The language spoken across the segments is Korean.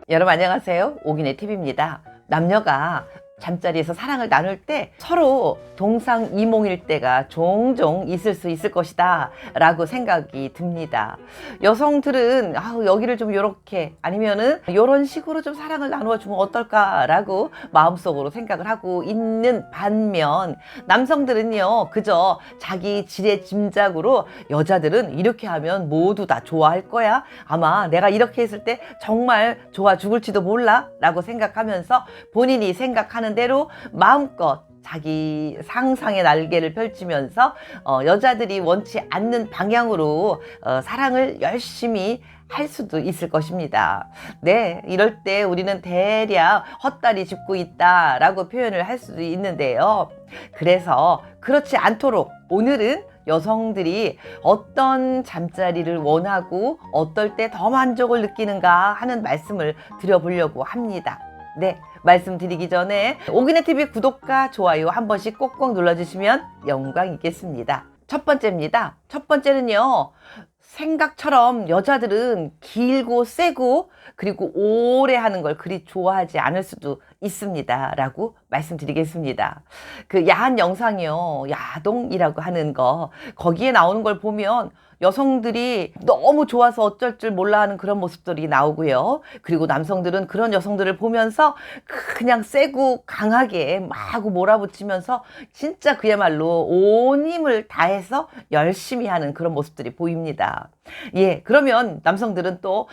여러분 안녕하세요. 오기네 TV입니다. 남녀가 잠자리에서 사랑을 나눌 때 서로 동상이몽일 때가 종종 있을 수 있을 것이다 라고 생각이 듭니다. 여성들은 여기를 좀 요렇게 아니면은 요런 식으로 좀 사랑을 나누어 주면 어떨까 라고 마음속으로 생각을 하고 있는 반면, 남성들은요 그저 자기 지레 짐작으로 여자들은 이렇게 하면 모두 다 좋아할 거야, 아마 내가 이렇게 했을 때 정말 좋아 죽을지도 몰라 라고 생각하면서 본인이 생각하는 대로 마음껏 자기 상상의 날개를 펼치면서 여자들이 원치 않는 방향으로 사랑을 열심히 할 수도 있을 것입니다. 네, 이럴 때 우리는 대략 헛다리 짚고 있다라고 표현을 할 수도 있는데요. 그래서 그렇지 않도록 오늘은 여성들이 어떤 잠자리를 원하고 어떨 때 더 만족을 느끼는가 하는 말씀을 드려보려고 합니다. 네, 말씀드리기 전에 오기네TV 구독과 좋아요 한 번씩 꼭꼭 눌러주시면 영광이겠습니다. 첫 번째입니다. 첫 번째는요, 생각처럼 여자들은 길고 세고 그리고 오래 하는 걸 그리 좋아하지 않을 수도 있습니다 라고 말씀드리겠습니다. 그 야한 영상이요, 야동이라고 하는 거, 거기에 나오는 걸 보면 여성들이 너무 좋아서 어쩔 줄 몰라 하는 그런 모습들이 나오고요. 그리고 남성들은 그런 여성들을 보면서 그냥 세고 강하게 막 몰아붙이면서 진짜 그야말로 온 힘을 다해서 열심히 하는 그런 모습들이 보입니다. 예, 그러면 남성들은 또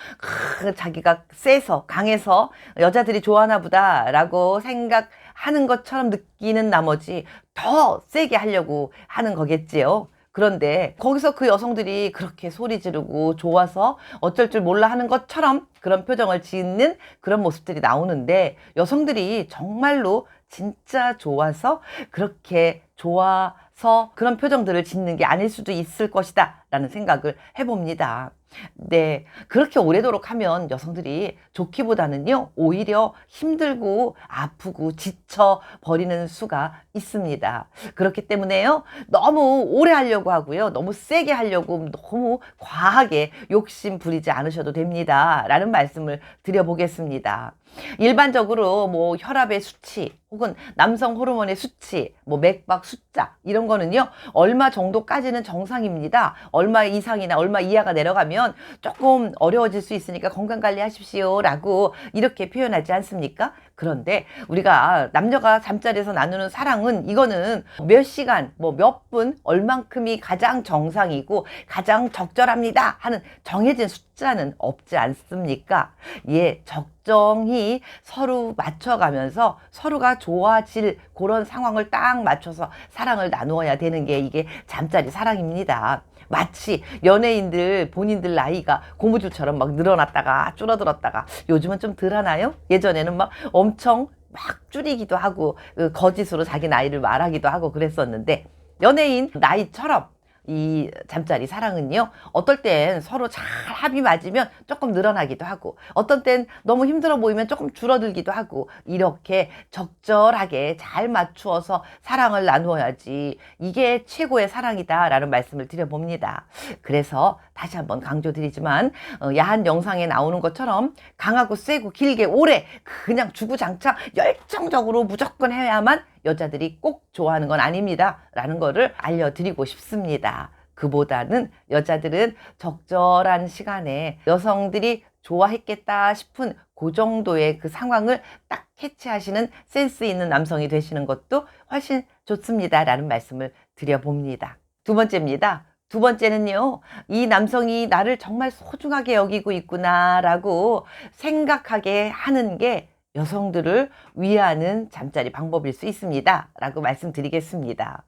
자기가 세서 강해서 여자들이 좋아하나 보다 라고 생각하는 것처럼 느끼는 나머지 더 세게 하려고 하는 거겠지요. 그런데 거기서 그 여성들이 그렇게 소리 지르고 좋아서 어쩔 줄 몰라 하는 것처럼 그런 표정을 짓는 그런 모습들이 나오는데, 여성들이 정말로 진짜 좋아서 그렇게 좋아서 그런 표정들을 짓는 게 아닐 수도 있을 것이다 라는 생각을 해봅니다. 네, 그렇게 오래도록 하면 여성들이 좋기보다는요 오히려 힘들고 아프고 지쳐 버리는 수가 있습니다. 그렇기 때문에요, 너무 오래 하려고 하고요, 너무 세게 하려고 너무 과하게 욕심 부리지 않으셔도 됩니다 라는 말씀을 드려보겠습니다. 일반적으로 뭐 혈압의 수치 혹은 남성 호르몬의 수치, 뭐 맥박 숫자 이런 거는요 얼마 정도까지는 정상입니다. 얼마 이상이나 얼마 이하가 내려가면 조금 어려워질 수 있으니까 건강관리 하십시오 라고 이렇게 표현하지 않습니까? 그런데 우리가 남녀가 잠자리에서 나누는 사랑은, 이거는 몇 시간, 뭐 몇 분, 얼만큼이 가장 정상이고 가장 적절합니다 하는 정해진 숫자는 없지 않습니까? 예, 적정히 서로 맞춰가면서 서로가 좋아질 그런 상황을 딱 맞춰서 사랑을 나누어야 되는 게 이게 잠자리 사랑입니다. 마치 연예인들 본인들 나이가 고무줄처럼 막 늘어났다가 줄어들었다가, 요즘은 좀 덜 하나요? 예전에는 막 엄청 막 줄이기도 하고 거짓으로 자기 나이를 말하기도 하고 그랬었는데, 연예인 나이처럼 이 잠자리 사랑은요 어떨 땐 서로 잘 합이 맞으면 조금 늘어나기도 하고, 어떤 땐 너무 힘들어 보이면 조금 줄어들기도 하고, 이렇게 적절하게 잘 맞추어서 사랑을 나누어야지 이게 최고의 사랑이다 라는 말씀을 드려봅니다. 그래서 다시 한번 강조드리지만 야한 영상에 나오는 것처럼 강하고 세고 길게 오래 그냥 주구장창 열정적으로 무조건 해야만 여자들이 꼭 좋아하는 건 아닙니다 라는 거를 알려드리고 싶습니다. 그보다는 여자들은 적절한 시간에 여성들이 좋아했겠다 싶은 그 정도의 그 상황을 딱 캐치하시는 센스 있는 남성이 되시는 것도 훨씬 좋습니다 라는 말씀을 드려봅니다. 두 번째입니다. 두 번째는요, 이 남성이 나를 정말 소중하게 여기고 있구나 라고 생각하게 하는 게 여성들을 위하는 잠자리 방법일 수 있습니다 라고 말씀드리겠습니다.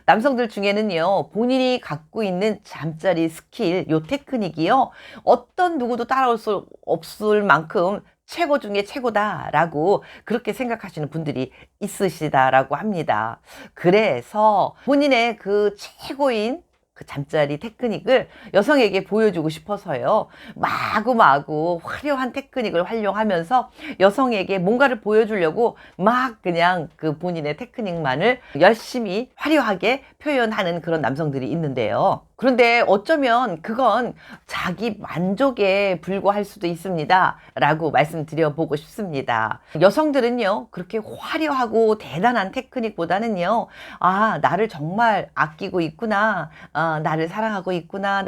남성들 중에는요 본인이 갖고 있는 잠자리 스킬, 요 테크닉이요 어떤 누구도 따라올 수 없을 만큼 최고 중에 최고다 라고 그렇게 생각하시는 분들이 있으시다라고 합니다. 그래서 본인의 그 최고인 그 잠자리 테크닉을 여성에게 보여주고 싶어서요. 마구마구 화려한 테크닉을 활용하면서 여성에게 뭔가를 보여주려고 막 그냥 그 본인의 테크닉만을 열심히 화려하게 표현하는 그런 남성들이 있는데요. 그런데 어쩌면 그건 자기 만족에 불과할 수도 있습니다. 라고 말씀드려보고 싶습니다. 여성들은요, 그렇게 화려하고 대단한 테크닉보다는요, 아, 나를 정말 아끼고 있구나. 나를 사랑하고 있구나.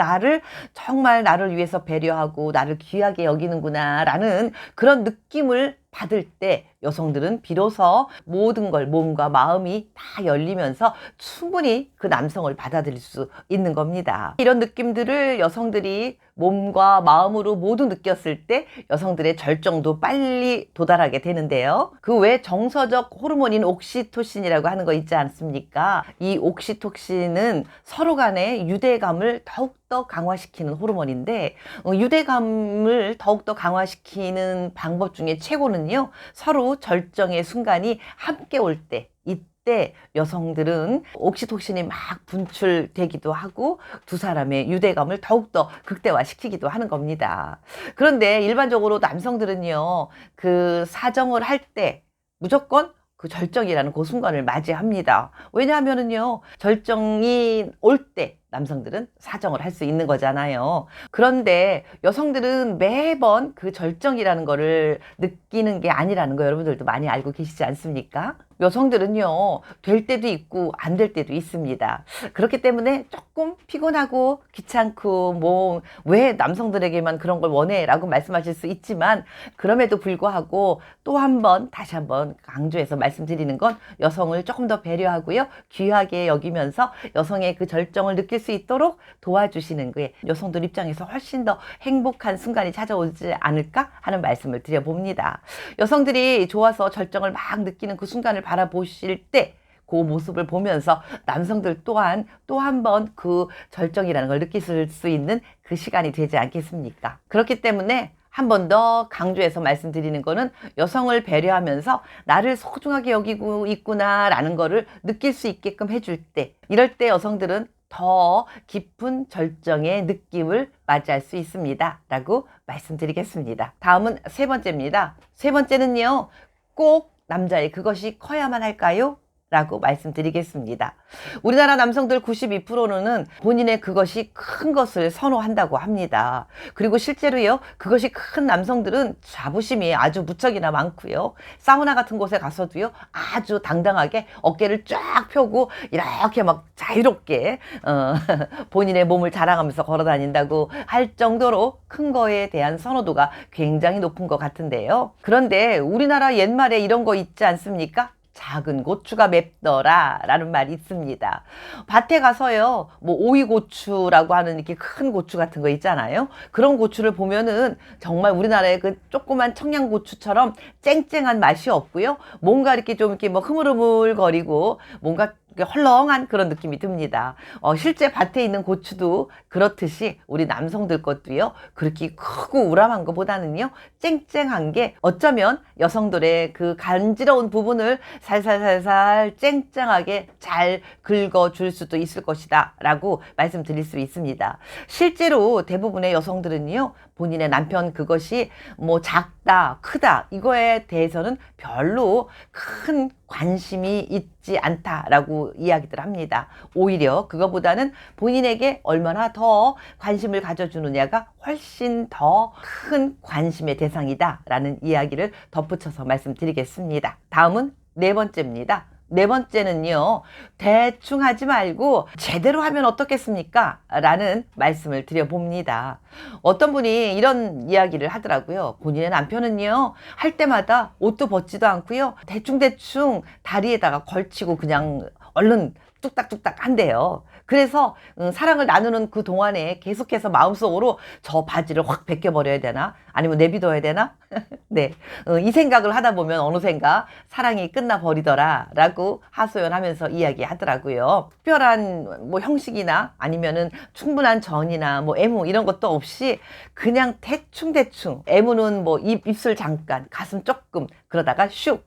정말 나를 위해서 배려하고 나를 귀하게 여기는구나. 라는 그런 느낌을 받을 때 여성들은 비로소 모든 걸 몸과 마음이 다 열리면서 충분히 그 남성을 받아들일 수 있는 겁니다. 이런 느낌들을 여성들이 몸과 마음으로 모두 느꼈을 때 여성들의 절정도 빨리 도달하게 되는데요. 그 외 정서적 호르몬인 옥시토신이라고 하는 거 있지 않습니까? 이 옥시토신은 서로 간의 유대감을 더욱더 강화시키는 호르몬인데 유대감을 더욱더 강화시키는 방법 중에 최고는요. 서로 절정의 순간이 함께 올 때, 이때 여성들은 옥시토신이 막 분출되기도 하고 두 사람의 유대감을 더욱더 극대화시키기도 하는 겁니다. 그런데 일반적으로 남성들은요, 그 사정을 할 때 무조건 그 절정이라는 그 순간을 맞이합니다. 왜냐하면은요, 절정이 올 때 남성들은 사정을 할 수 있는 거잖아요. 그런데 여성들은 매번 그 절정이라는 거를 느끼는 게 아니라는 거 여러분들도 많이 알고 계시지 않습니까? 여성들은요, 될 때도 있고 안 될 때도 있습니다. 그렇기 때문에 조금 피곤하고 귀찮고 뭐 왜 남성들에게만 그런 걸 원해? 라고 말씀하실 수 있지만 그럼에도 불구하고 또 한 번 다시 한번 강조해서 말씀드리는 건 여성을 조금 더 배려하고요. 귀하게 여기면서 여성의 그 절정을 느낄 수 있도록 도와주시는 게 여성들 입장에서 훨씬 더 행복한 순간이 찾아오지 않을까 하는 말씀을 드려봅니다. 여성들이 좋아서 절정을 막 느끼는 그 순간을 바라보실 때 그 모습을 보면서 남성들 또한 또 한 번 그 절정이라는 걸 느낄 수 있는 그 시간이 되지 않겠습니까? 그렇기 때문에 한 번 더 강조해서 말씀드리는 거는 여성을 배려하면서 나를 소중하게 여기고 있구나 라는 거를 느낄 수 있게끔 해줄 때, 이럴 때 여성들은 더 깊은 절정의 느낌을 맞이할 수 있습니다 라고 말씀드리겠습니다. 다음은 세 번째입니다. 세 번째는요, 꼭 남자의 그것이 커야만 할까요? 라고 말씀드리겠습니다. 우리나라 남성들 92%는 본인의 그것이 큰 것을 선호한다고 합니다. 그리고 실제로요, 그것이 큰 남성들은 자부심이 아주 무척이나 많고요. 사우나 같은 곳에 가서도요, 아주 당당하게 어깨를 쫙 펴고 이렇게 막 자유롭게 본인의 몸을 자랑하면서 걸어 다닌다고 할 정도로 큰 거에 대한 선호도가 굉장히 높은 것 같은데요. 그런데 우리나라 옛말에 이런 거 있지 않습니까? 작은 고추가 맵더라 라는 말이 있습니다. 밭에 가서요, 뭐 오이고추라고 하는 이렇게 큰 고추 같은 거 있잖아요. 그런 고추를 보면은 정말 우리나라의 그 조그만 청양고추처럼 쨍쨍한 맛이 없고요. 뭔가 이렇게 좀 이렇게 뭐 흐물흐물거리고 뭔가 헐렁한 그런 느낌이 듭니다. 실제 밭에 있는 고추도 그렇듯이 우리 남성들 것도요, 그렇게 크고 우람한 것보다는요, 쨍쨍한 게 어쩌면 여성들의 그 간지러운 부분을 살살살살 쨍쨍하게 잘 긁어줄 수도 있을 것이다 라고 말씀드릴 수 있습니다. 실제로 대부분의 여성들은요, 본인의 남편 그것이 뭐 작다, 크다 이거에 대해서는 별로 큰 관심이 있지 않다라고 이야기들 합니다. 오히려 그거보다는 본인에게 얼마나 더 관심을 가져주느냐가 훨씬 더 큰 관심의 대상이다 라는 이야기를 덧붙여서 말씀드리겠습니다. 다음은 네 번째입니다. 네 번째는요, 대충 하지 말고 제대로 하면 어떻겠습니까? 라는 말씀을 드려봅니다. 어떤 분이 이런 이야기를 하더라고요. 본인의 남편은요, 할 때마다 옷도 벗지도 않고요, 대충대충 다리에다가 걸치고 그냥 얼른 뚝딱뚝딱 한대요. 그래서 사랑을 나누는 그 동안에 계속해서 마음속으로 저 바지를 확 벗겨버려야 되나? 아니면 내비둬야 되나? 네, 이 생각을 하다 보면 어느샌가 사랑이 끝나버리더라 라고 하소연하면서 이야기하더라고요. 특별한 뭐 형식이나 아니면은 충분한 전이나 뭐 애무 이런 것도 없이 그냥 대충대충, 애무는 뭐 입술 잠깐, 가슴 조금, 그러다가 슉.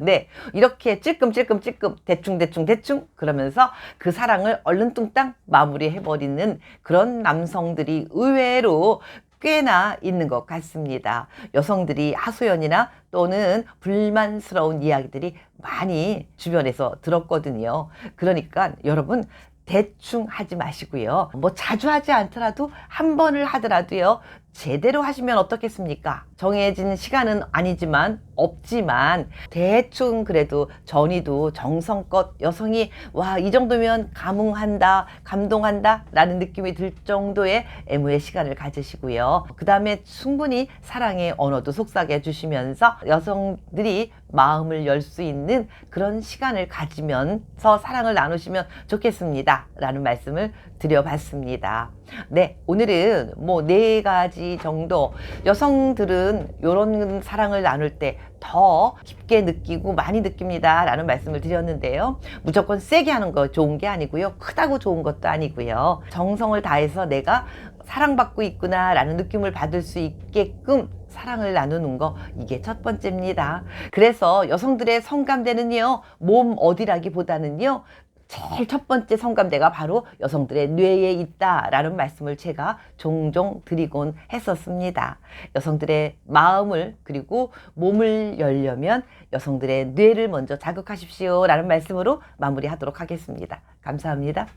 네. 이렇게 찔끔찔끔찔끔 대충 그러면서 그 사랑을 얼른 뚱땅 마무리해버리는 그런 남성들이 의외로 꽤나 있는 것 같습니다. 여성들이 하소연이나 또는 불만스러운 이야기들이 많이 주변에서 들었거든요. 그러니까 여러분 대충 하지 마시고요. 뭐 자주 하지 않더라도 한 번을 하더라도요. 제대로 하시면 어떻겠습니까? 정해진 시간은 아니지만 없지만 대충 그래도 전이도 정성껏 여성이 와, 이 정도면 감흥한다, 감동한다 라는 느낌이 들 정도의 애무의 시간을 가지시고요. 그 다음에 충분히 사랑의 언어도 속삭여 주시면서 여성들이 마음을 열 수 있는 그런 시간을 가지면서 사랑을 나누시면 좋겠습니다 라는 말씀을 드려봤습니다. 네, 오늘은 뭐 4가지 정도 여성들은 이런 사랑을 나눌 때 더 깊게 느끼고 많이 느낍니다 라는 말씀을 드렸는데요. 무조건 세게 하는 거 좋은 게 아니고요. 크다고 좋은 것도 아니고요. 정성을 다해서 내가 사랑받고 있구나 라는 느낌을 받을 수 있게끔 사랑을 나누는 거, 이게 첫 번째입니다. 그래서 여성들의 성감대는요, 몸 어디라기보다는요, 제일 첫 번째 성감대가 바로 여성들의 뇌에 있다라는 말씀을 제가 종종 드리곤 했었습니다. 여성들의 마음을 그리고 몸을 열려면 여성들의 뇌를 먼저 자극하십시오 라는 말씀으로 마무리하도록 하겠습니다. 감사합니다.